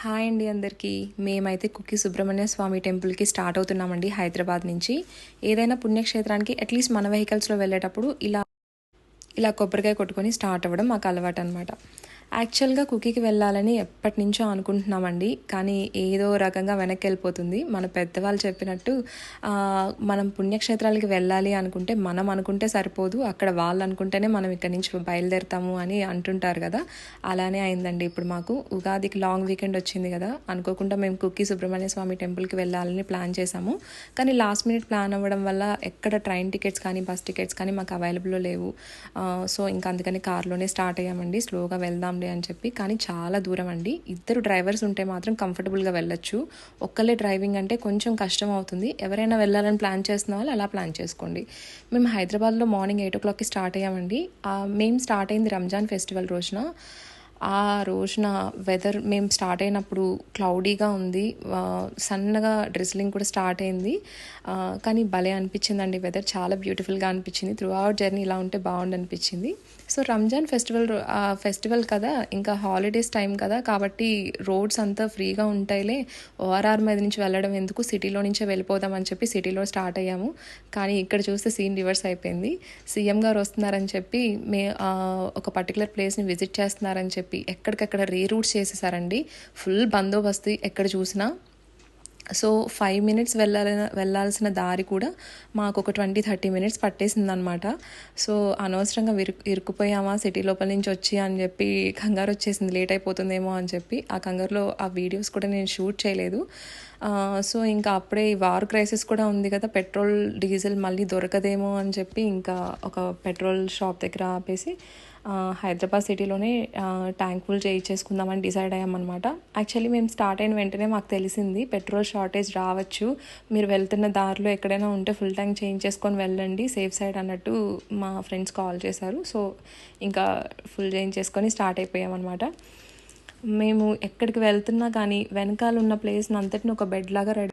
Hi అండి అందరికీ. మేమైతే కుక్కి సుబ్రహ్మణ్య స్వామి టెంపుల్కి స్టార్ట్ అవుతున్నామండి హైదరాబాద్ నుంచి. ఏదైనా పుణ్యక్షేత్రానికి అట్లీస్ట్ మన వెహికల్స్లో వెళ్ళేటప్పుడు ఇలా కొబ్బరికాయ కొట్టుకొని స్టార్ట్ అవ్వడం మాకు అలవాటు అనమాట. యాక్చువల్గా కుక్కీకి వెళ్ళాలని ఎప్పటి నుంచో అనుకుంటున్నామండి, కానీ ఏదో రకంగా వెనక్కి వెళ్ళిపోతుంది. మన పెద్దవాళ్ళు చెప్పినట్టు మనం పుణ్యక్షేత్రాలకి వెళ్ళాలి అనుకుంటే మనం అనుకుంటే సరిపోదు, అక్కడ వాళ్ళు అనుకుంటేనే మనం ఇక్కడి నుంచి బయలుదేరుతాము అని అంటుంటారు కదా. అలానే అయిందండి. ఇప్పుడు మాకు ఉగాదికి లాంగ్ వీకెండ్ వచ్చింది కదా, అనుకోకుండా మేము కుక్కీ సుబ్రహ్మణ్య స్వామి టెంపుల్కి వెళ్ళాలని ప్లాన్ చేశాము. కానీ లాస్ట్ మినిట్ ప్లాన్ అవ్వడం వల్ల ఎక్కడ ట్రైన్ టికెట్స్ కానీ బస్ టికెట్స్ కానీ మాకు అవైలబుల్లో లేవు. సో ఇంకా అందుకని కార్లోనే స్టార్ట్ అయ్యామండి, స్లోగా వెళ్దాంలే అని చెప్పి. కానీ చాలా దూరం అండి. ఇద్దరు డ్రైవర్స్ ఉంటే మాత్రం కంఫర్టబుల్గా వెళ్ళొచ్చు. ఒక్కళ్ళే డ్రైవింగ్ అంటే కొంచెం కష్టం అవుతుంది. ఎవరైనా వెళ్ళాలని ప్లాన్ చేస్తున్న వాళ్ళు అలా ప్లాన్ చేసుకోండి. మేము హైదరాబాద్లో మార్నింగ్ 8 o'clockకి స్టార్ట్ అయ్యామండి. మేము స్టార్ట్ అయింది రంజాన్ ఫెస్టివల్ రోజున. ఆ రోజున వెదర్ మేము స్టార్ట్ అయినప్పుడు క్లౌడీగా ఉంది, సన్నగా డ్రిజ్లింగ్ కూడా స్టార్ట్ అయింది. కానీ భలే అనిపించిందండి, వెదర్ చాలా బ్యూటిఫుల్గా అనిపించింది. త్రూ అవుట్ జర్నీ ఇలా ఉంటే బాగుండు అనిపించింది. సో రంజాన్ ఫెస్టివల్ కదా, ఇంకా హాలిడేస్ టైం కదా, కాబట్టి రోడ్స్ అంతా ఫ్రీగా ఉంటాయిలే, ఓఆర్ఆర్ మీద నుంచి వెళ్ళడం ఎందుకు, సిటీలో నుంచే వెళ్ళిపోదామని చెప్పి సిటీలో స్టార్ట్ అయ్యాము. కానీ ఇక్కడ చూస్తే సీన్ రివర్స్ అయిపోయింది. సీఎం గారు వస్తున్నారని చెప్పి ఒక పర్టికులర్ ప్లేస్ని విజిట్ చేస్తున్నారని చెప్పి ఎక్కడికక్కడ రీరూట్స్ చేసేసారండి. ఫుల్ బందోబస్తు ఎక్కడ చూసినా. సో 5 minutes వెళ్ళాల్సిన దారి కూడా మాకు ఒక 20-30 minutes పట్టేసిందనమాట. సో అనవసరంగా ఇరుక్కుపోయామా సిటీ లోపల నుంచి వచ్చి అని చెప్పి కంగారు వచ్చేసింది, లేట్ అయిపోతుందేమో అని చెప్పి. ఆ కంగారులో ఆ వీడియోస్ కూడా నేను షూట్ చేయలేదు. సో ఇంకా అప్పుడే ఈ వార్ క్రైసిస్ కూడా ఉంది కదా, పెట్రోల్ డీజిల్ మళ్ళీ దొరకదేమో అని చెప్పి ఇంకా ఒక పెట్రోల్ షాప్ దగ్గర ఆపేసి హైదరాబాద్ సిటీలోనే ట్యాంక్ ఫుల్ చేయించేసుకుందామని డిసైడ్ అయ్యామన్నమాట. యాక్చువల్లీ మేము స్టార్ట్ అయిన వెంటనే మాకు తెలిసింది పెట్రోల్ షార్టేజ్ రావచ్చు, మీరు వెళ్తున్న దారిలో ఎక్కడైనా ఉంటే ఫుల్ ట్యాంక్ చేయించేసుకొని వెళ్ళండి సేఫ్ సైడ్ అన్నట్టు మా ఫ్రెండ్స్ కాల్ చేశారు. సో ఇంకా ఫుల్ చేయించేసుకొని స్టార్ట్ అయిపోయామన్నమాట. మేము ఎక్కడికి వెళ్తున్నా కానీ వెనకాల ఉన్న ప్లేస్ని అంతటిని ఒక బెడ్ లాగా రెడీ.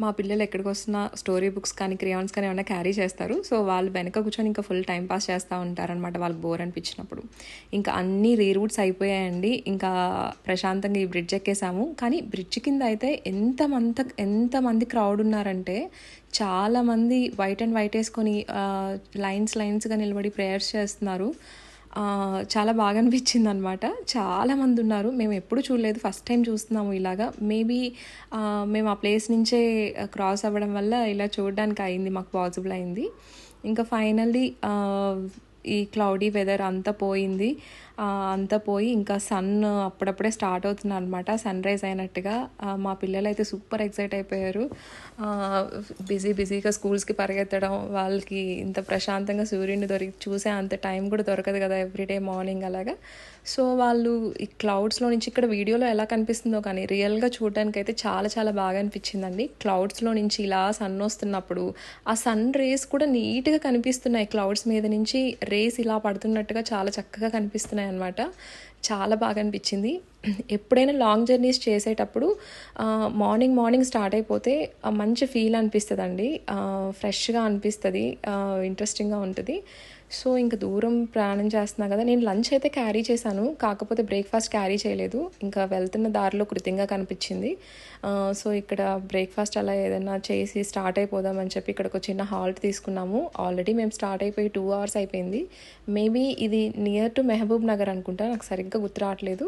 మా పిల్లలు ఎక్కడికి వస్తున్నా స్టోరీ బుక్స్ కానీ క్రియాన్స్ కానీ ఏమైనా క్యారీ చేస్తారు. సో వాళ్ళు వెనక కూర్చొని ఇంకా ఫుల్ టైం పాస్ చేస్తూ ఉంటారనమాట వాళ్ళకి బోర్ అనిపించినప్పుడు. ఇంకా అన్ని రీరూట్స్ అయిపోయాయండి. ఇంకా ప్రశాంతంగా ఈ బ్రిడ్జ్ ఎక్కేసాము. కానీ బ్రిడ్జ్ కింద అయితే ఎంతమంది క్రౌడ్ ఉన్నారంటే, చాలామంది వైట్ అండ్ వైట్ వేసుకొని లైన్స్గా నిలబడి ప్రేయర్స్ చేస్తున్నారు. చాలా బాగా అనిపించింది అనమాట. చాలామంది ఉన్నారు, మేము ఎప్పుడు చూడలేదు, ఫస్ట్ టైం చూస్తున్నాము ఇలాగా. మేబీ మేము ఆ ప్లేస్ నుంచే క్రాస్ అవ్వడం వల్ల ఇలా చూడడానికి అయింది, మాకు పాసిబుల్ అయింది. ఇంకా ఫైనల్లీ ఈ క్లౌడీ వెదర్ అంతా పోయింది. అంతా పోయి ఇంకా సన్ అప్పుడప్పుడే స్టార్ట్ అవుతుంది అనమాట, సన్ రైజ్ అయినట్టుగా. మా పిల్లలు అయితే సూపర్ ఎక్సైట్ అయిపోయారు. బిజీగా స్కూల్స్కి పరిగెత్తడం, వాళ్ళకి ఇంత ప్రశాంతంగా సూర్యుడిని చూసే అంత టైం కూడా దొరకదు కదా ఎవ్రీడే మార్నింగ్ అలాగా. సో వాళ్ళు ఈ క్లౌడ్స్లో నుంచి, ఇక్కడ వీడియోలో ఎలా కనిపిస్తుందో కానీ రియల్గా చూడడానికి అయితే చాలా చాలా బాగా అనిపించిందండి. క్లౌడ్స్లో నుంచి ఇలా సన్ వస్తున్నప్పుడు ఆ సన్ రేస్ కూడా నీట్గా కనిపిస్తున్నాయి. క్లౌడ్స్ మీద నుంచి రేస్ ఇలా పడుతున్నట్టుగా చాలా చక్కగా కనిపిస్తున్నాయి అన్నమాట. చాలా బాగా అనిపించింది. ఎప్పుడైనా లాంగ్ జర్నీస్ చేసేటప్పుడు మార్నింగ్ స్టార్ట్ అయిపోతే మంచి ఫీల్ అనిపిస్తుంది అండి, ఫ్రెష్గా అనిపిస్తుంది, ఇంట్రెస్టింగ్గా ఉంటుంది. సో ఇంకా దూరం ప్రయాణం చేస్తున్నా కదా, నేను లంచ్ అయితే క్యారీ చేశాను, కాకపోతే బ్రేక్ఫాస్ట్ క్యారీ చేయలేదు. ఇంకా వెళ్తున్న దారిలో కృతంగా కనిపించింది. సో ఇక్కడ బ్రేక్ఫాస్ట్ అలా ఏదైనా చేసి స్టార్ట్ అయిపోదామని చెప్పి ఇక్కడ ఒక చిన్న హాల్ట్ తీసుకున్నాము. ఆల్రెడీ మేము స్టార్ట్ అయిపోయి 2 hours అయిపోయింది. మేబీ ఇది నియర్ టు మహబూబ్ నగర్ అనుకుంటా, నాకు సరిగ్గా గుర్తు రావట్లేదు.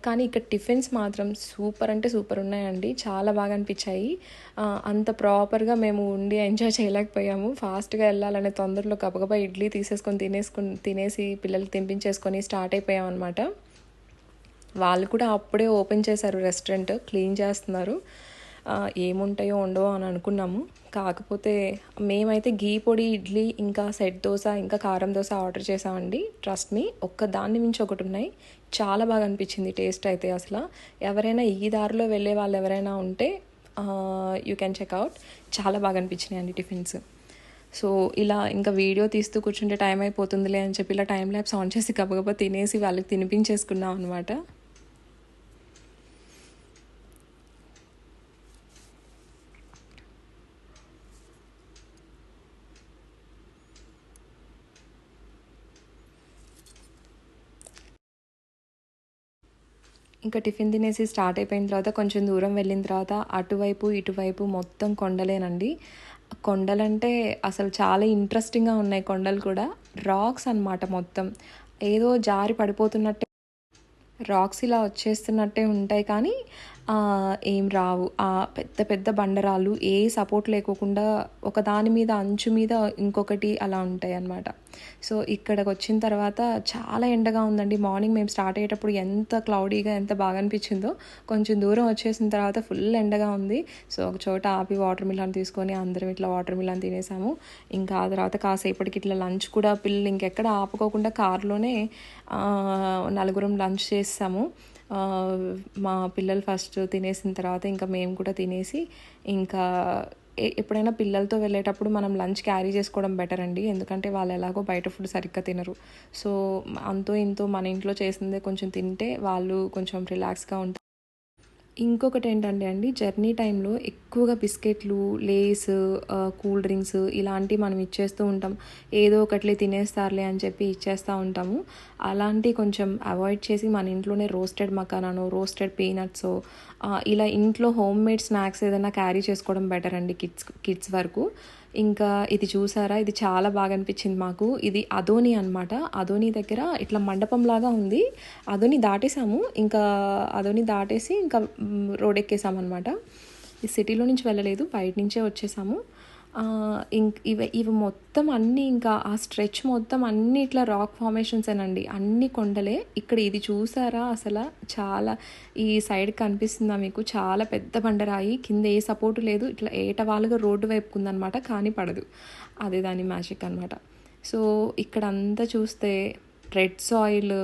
కానీ ఇక్కడ టిఫిన్స్ మాత్రం సూపర్ అంటే సూపర్ ఉన్నాయండి, చాలా బాగా అనిపించాయి. అంత ప్రాపర్గా మేము ఉండి ఎంజాయ్ చేయలేకపోయాము. ఫాస్ట్గా వెళ్ళాలనే తొందరలో గబగబా ఇడ్లీ తినేసి పిల్లలకి తినిపించేసుకొని స్టార్ట్ అయిపోయాం అనమాట. వాళ్ళు కూడా అప్పుడే ఓపెన్ చేశారు రెస్టారెంట్, క్లీన్ చేస్తున్నారు. ఏముంటాయో ఉండవో అని అనుకున్నాము, కాకపోతే మేమైతే ఘీ పొడి ఇడ్లీ, ఇంకా సెట్ దోశ, ఇంకా కారం దోశ ఆర్డర్ చేసామండి. ట్రస్ట్ మీ, ఒక్క దాన్ని మించి ఒకటి ఉన్నాయి. చాలా బాగా అనిపించింది టేస్ట్ అయితే. అసలు ఎవరైనా ఈ దారిలో వెళ్ళే వాళ్ళు ఎవరైనా ఉంటే యూ కెన్ చెక్అవుట్. చాలా బాగా అనిపించినాయి అండి టిఫిన్స్. సో ఇలా ఇంకా వీడియో తీస్తూ కూర్చుంటే టైం అయిపోతుందిలే అని చెప్పి ఇలా టైం ల్యాప్స్ ఆన్ చేసి గబగబా తినేసి వాళ్ళకి తినిపించేసుకున్నాం అనమాట. ఇంకా టిఫిన్ తినేసి స్టార్ట్ అయిపోయిన తర్వాత కొంచెం దూరం వెళ్ళిన తర్వాత అటువైపు ఇటువైపు మొత్తం కొండలేనండి. కొండలంటే అసలు చాలా ఇంట్రెస్టింగ్గా ఉన్నాయి. కొండలు కూడా రాక్స్ అన్నమాట. మొత్తం ఏదో జారి పడిపోతున్నట్టే రాక్స్ ఇలా వచ్చేస్తున్నట్టే ఉంటాయి, కానీ ఏం రావు. పెద్ద పెద్ద బండరాళ్ళు ఏ సపోర్ట్ లేకోకుండా ఒకదాని మీద అంచు మీద ఇంకొకటి అలా ఉంటాయి అన్నమాట. సో ఇక్కడికి వచ్చిన తర్వాత చాలా ఎండగా ఉందండి. మార్నింగ్ మేము స్టార్ట్ అయ్యేటప్పుడు ఎంత క్లౌడీగా ఎంత బాగా అనిపించిందో, కొంచెం దూరం వచ్చేసిన తర్వాత ఫుల్ ఎండగా ఉంది. సో ఒక చోట ఆపి వాటర్ మిలన్ తీసుకొని అందరం ఇట్లా వాటర్ మిలన్ తినేసాము. ఇంకా ఆ తర్వాత కాసేపటికి ఇట్లా లంచ్ కూడా పిల్లలు ఇంకెక్కడ ఆపుకోకుండా కార్లోనే నలుగురం లంచ్ చేసాము. మా పిల్లలు ఫస్ట్ తినేసిన తర్వాత ఇంకా మేము కూడా తినేసి, ఇంకా ఎప్పుడైనా పిల్లలతో వెళ్ళేటప్పుడు మనం లంచ్ క్యారీ చేసుకోవడం బెటర్ అండి. ఎందుకంటే వాళ్ళు ఎలాగో బయట ఫుడ్ సరిగ్గా తినరు. సో అంతో ఇంతో మన ఇంట్లో చేసిందే కొంచెం తింటే వాళ్ళు కొంచెం రిలాక్స్గా ఉంటారు. ఇంకొకటి ఏంటంటే అండి, జర్నీ టైంలో ఎక్కువగా బిస్కెట్లు, లేస్, కూల్ డ్రింక్స్ ఇలాంటివి మనం ఇచ్చేస్తూ ఉంటాం. ఏదో ఒకటి తినేస్తారులే అని చెప్పి ఇచ్చేస్తూ ఉంటాము. అలాంటివి కొంచెం అవాయిడ్ చేసి మన ఇంట్లోనే రోస్టెడ్ మకానానో, రోస్టెడ్ పీనట్సో ఇలా ఇంట్లో హోమ్ మేడ్ స్నాక్స్ ఏదైనా క్యారీ చేసుకోవడం బెటర్ అండి కిడ్స్ వరకు. ఇంకా ఇది చూసారా, ఇది చాలా బాగా అనిపించింది మాకు. ఇది అదోని అనమాట. అదోని దగ్గర ఇట్లా మండపంలాగా ఉంది. అదోని దాటేసాము. ఇంకా అదోని దాటేసి ఇంకా రోడ్ ఎక్కేసామన్నమాట. ఈ సిటీలో నుంచి వెళ్ళలేదు, బయట నుంచే వచ్చేసాము. ఇవి మొత్తం అన్నీ ఇంకా ఆ స్ట్రెచ్ మొత్తం అన్నీ ఇట్లా రాక్ ఫార్మేషన్సేనండి, అన్ని కొండలే. ఇక్కడ ఇది చూసారా, అసలు చాలా ఈ సైడ్ కనిపిస్తుందా మీకు, చాలా పెద్ద బండరాయి, కింద ఏ సపోర్టు లేదు, ఇట్లా ఏటవాలుగా రోడ్డు వైపుకు ఉందనమాట, కానీ పడదు. అదే దాని మ్యాజిక్ అనమాట. సో ఇక్కడ అంతా చూస్తే రెడ్ సాయిల్,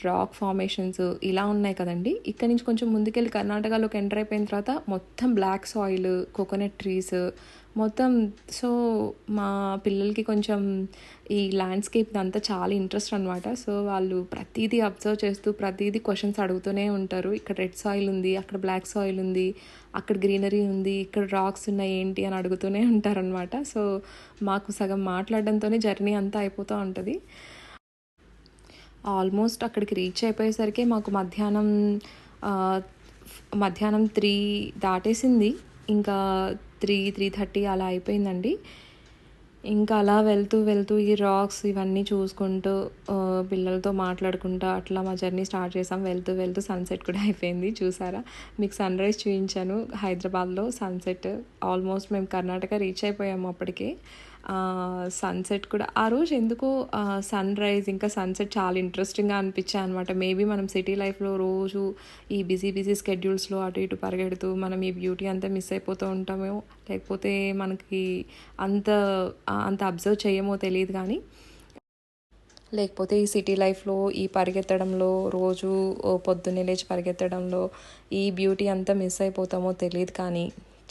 రాక్ ఫార్మేషన్స్ ఇలా ఉన్నాయి కదండి. ఇక్కడ నుంచి కొంచెం ముందుకెళ్ళి కర్ణాటకలోకి ఎంటర్ అయిపోయిన తర్వాత మొత్తం బ్లాక్ సాయిల్, కోకోనట్ ట్రీస్ మొత్తం. సో మా పిల్లలకి కొంచెం ఈ ల్యాండ్స్కేప్ ఇదంతా చాలా ఇంట్రెస్ట్ అనమాట. సో వాళ్ళు ప్రతిదీ అబ్జర్వ్ చేస్తూ ప్రతిదీ క్వశ్చన్స్ అడుగుతూనే ఉంటారు. ఇక్కడ రెడ్ సాయిల్ ఉంది, అక్కడ బ్లాక్ సాయిల్ ఉంది, అక్కడ గ్రీనరీ ఉంది, ఇక్కడ రాక్స్ ఉన్నాయి ఏంటి అని అడుగుతూనే ఉంటారనమాట. సో మాకు సగం మాట్లాడడంతోనే జర్నీ అంతా అయిపోతూ ఉంటుంది. ఆల్మోస్ట్ అక్కడికి రీచ్ అయిపోయేసరికి మాకు మధ్యాహ్నం 3 దాటేసింది. ఇంకా 3:30 అలా అయిపోయిందండి. ఇంకా అలా వెళ్తూ వెళ్తూ ఈ రాక్స్ ఇవన్నీ చూసుకుంటూ పిల్లలతో మాట్లాడుకుంటూ అట్లా మా జర్నీ స్టార్ట్ చేసాం. వెళ్తూ వెళ్తూ సన్సెట్ కూడా అయిపోయింది. చూసారా, మీకు సన్ రైజ్ చూపించాను హైదరాబాద్లో సన్సెట్. ఆల్మోస్ట్ మేము కర్ణాటక రీచ్ అయిపోయాము అప్పటికే. సన్సెట్ కూడా ఆ రోజు ఎందుకో సన్ రైజ్ ఇంకా సన్సెట్ చాలా ఇంట్రెస్టింగ్గా అనిపించాయి అనమాట. మేబీ మనం సిటీ లైఫ్లో రోజు ఈ బిజీ స్కెడ్యూల్స్లో అటు ఇటు పరిగెడుతూ మనం ఈ బ్యూటీ అంతా మిస్ అయిపోతూ ఉంటామేమో, లేకపోతే మనకి అంత అబ్జర్వ్ చేయమో తెలియదు. కానీ లేకపోతే ఈ సిటీ లైఫ్లో ఈ పరిగెత్తడంలో, రోజు పొద్దున్నే లేచి పరిగెత్తడంలో ఈ బ్యూటీ అంతా మిస్ అయిపోతామో తెలియదు. కానీ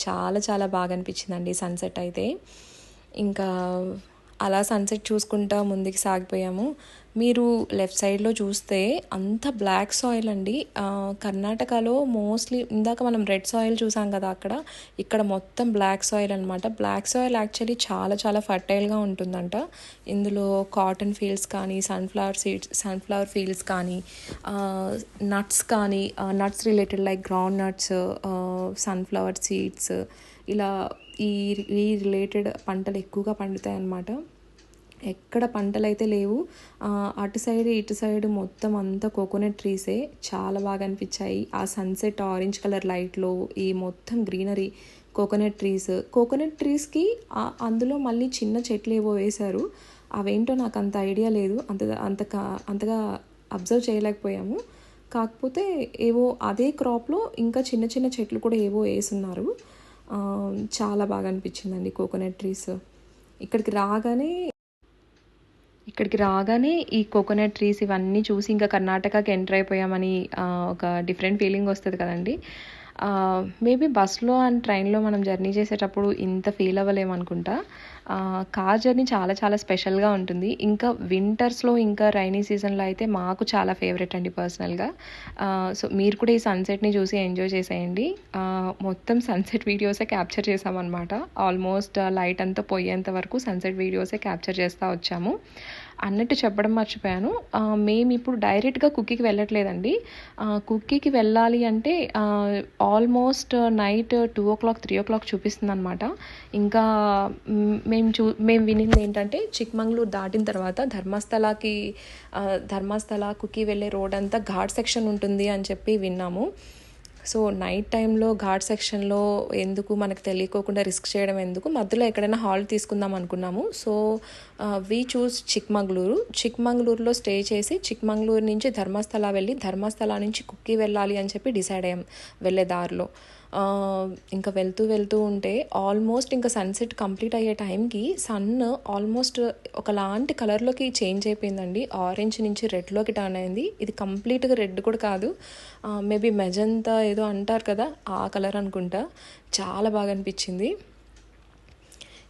చాలా చాలా బాగా అనిపించిందండి సన్సెట్ అయితే. ఇంకా అలా సన్సెట్ చూసుకుంటా ముందుకు సాగిపోయాము. మీరు లెఫ్ట్ సైడ్లో చూస్తే అంత బ్లాక్ సాయిల్ అండి. కర్ణాటకలో మోస్ట్లీ ఇందాక మనం రెడ్ సాయిల్ చూసాం కదా, ఇక్కడ మొత్తం బ్లాక్ సాయిల్ అనమాట. బ్లాక్ సాయిల్ యాక్చువల్లీ చాలా చాలా ఫర్టైల్గా ఉంటుందంట. ఇందులో కాటన్ ఫీల్డ్స్ కానీ, సన్ఫ్లవర్ ఫీల్డ్స్ కానీ, nuts related like ground nuts, sunflower seeds ఇలా ఈ రిలేటెడ్ పంటలు ఎక్కువగా పండుతాయి అన్నమాట. ఎక్కడ పంటలు అయితే లేవు, అటు సైడ్ ఇటు సైడ్ మొత్తం అంతా కోకోనట్ ట్రీసే. చాలా బాగా అనిపించాయి ఆ సన్సెట్ ఆరెంజ్ కలర్ లైట్లో. ఈ మొత్తం గ్రీనరీ, కోకోనట్ ట్రీస్కి అందులో మళ్ళీ చిన్న చెట్లు ఏవో వేశారు. అవేంటో నాకు అంత ఐడియా లేదు, అంతగా అబ్జర్వ్ చేయలేకపోయాము. కాకపోతే ఏవో అదే క్రాప్లో ఇంకా చిన్న చిన్న చెట్లు కూడా ఏవో వేసున్నారు. చాలా బాగా అనిపించిందండి కోకోనట్ ట్రీస్. ఇక్కడికి రాగానే ఈ కోకోనట్ ట్రీస్ ఇవన్నీ చూసి ఇంకా కర్ణాటకకి ఎంటర్ అయిపోయామని ఒక డిఫరెంట్ ఫీలింగ్ వస్తుంది కదండి. మేబీ బస్లో అండ్ ట్రైన్లో మనం జర్నీ చేసేటప్పుడు ఇంత ఫీల్ అవ్వలేమనుకుంటా. కార్ జర్నీ చాలా చాలా స్పెషల్గా ఉంటుంది. ఇంకా వింటర్స్లో ఇంకా రైనీ సీజన్లో అయితే మాకు చాలా ఫేవరెట్ అండి పర్సనల్గా. సో మీరు కూడా ఈ సన్సెట్ని చూసి ఎంజాయ్ చేసేయండి. మొత్తం సన్సెట్ వీడియోసే క్యాప్చర్ చేసామన్నమాట. ఆల్మోస్ట్ లైట్ అంతా పోయేంత వరకు సన్సెట్ వీడియోసే క్యాప్చర్ చేస్తూ వచ్చాము. అన్నట్టు చెప్పడం మర్చిపోయాను. మేము ఇప్పుడు డైరెక్ట్గా కుక్కీకి వెళ్ళట్లేదండి. కుక్కీకి వెళ్ళాలి అంటే ఆల్మోస్ట్ నైట్ 2:00 3:00 చూపిస్తుంది అనమాట. ఇంకా మేము వినింది ఏంటంటే చిక్మంగళూరు దాటిన తర్వాత ధర్మస్థల కుక్కీ వెళ్ళే రోడ్ అంతా ఘాట్ సెక్షన్ ఉంటుంది అని చెప్పి విన్నాము. సో నైట్ టైంలో ఘాట్ సెక్షన్లో ఎందుకు, మనకు తెలియకోకుండా రిస్క్ చేయడం ఎందుకు, మధ్యలో ఎక్కడైనా హాల్ట్ తీసుకుందాం అనుకున్నాము. సో వీ చూస్ చిక్మంగళూరులో స్టే చేసి చిక్మంగళూరు నుంచి ధర్మస్థల వెళ్ళి ధర్మస్థల నుంచి కుక్కీ వెళ్ళాలి అని చెప్పి డిసైడ్ అయ్యాం వెళ్ళే దారిలో. ఇంకా వెళ్తూ ఉంటే ఆల్మోస్ట్ ఇంకా సన్సెట్ కంప్లీట్ అయ్యే టైంకి సన్ ఆల్మోస్ట్ ఒకలాంటి కలర్లోకి చేంజ్ అయిపోయిందండి. ఆరెంజ్ నుంచి రెడ్లోకి టర్న్ అయింది. ఇది కంప్లీట్గా రెడ్ కూడా కాదు, మేబీ మెజంతా ఏదో అంటారు కదా, ఆ కలర్ అనుకుంటా. చాలా బాగా అనిపించింది.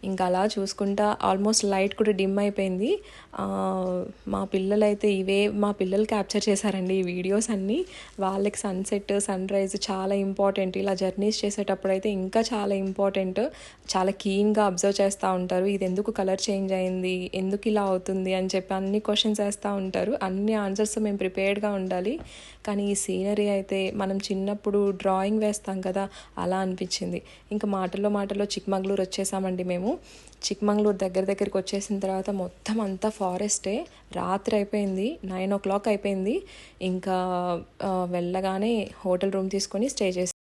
ఇంకా అలా చూసుకుంటా ఆల్మోస్ట్ లైట్ కూడా డిమ్ అయిపోయింది. మా పిల్లలు క్యాప్చర్ చేశారండి ఈ వీడియోస్ అన్నీ. వాళ్ళకి సన్సెట్ సన్ రైజ్ చాలా ఇంపార్టెంట్. ఇలా జర్నీస్ చేసేటప్పుడు అయితే ఇంకా చాలా ఇంపార్టెంట్. చాలా కీన్గా అబ్జర్వ్ చేస్తూ ఉంటారు. ఇది ఎందుకు కలర్ చేంజ్ అయింది, ఎందుకు ఇలా అవుతుంది అని చెప్పి అన్ని క్వశ్చన్స్ వేస్తూ ఉంటారు. అన్ని ఆన్సర్స్ మేము ప్రిపేర్డ్గా ఉండాలి. కానీ ఈ సీనరీ అయితే మనం చిన్నప్పుడు డ్రాయింగ్ వేస్తాం కదా, అలా అనిపించింది. ఇంకా మాటల్లో చిక్మంగళూరు వచ్చేసామండి మేము. చిక్మంగళూరు దగ్గరికి వచ్చేసిన తర్వాత మొత్తం అంతా ఫారెస్టే. రాత్రి అయిపోయింది, 9:00 అయిపోయింది. ఇంకా వెళ్ళగానే హోటల్ రూమ్ తీసుకొని స్టే చేసాం.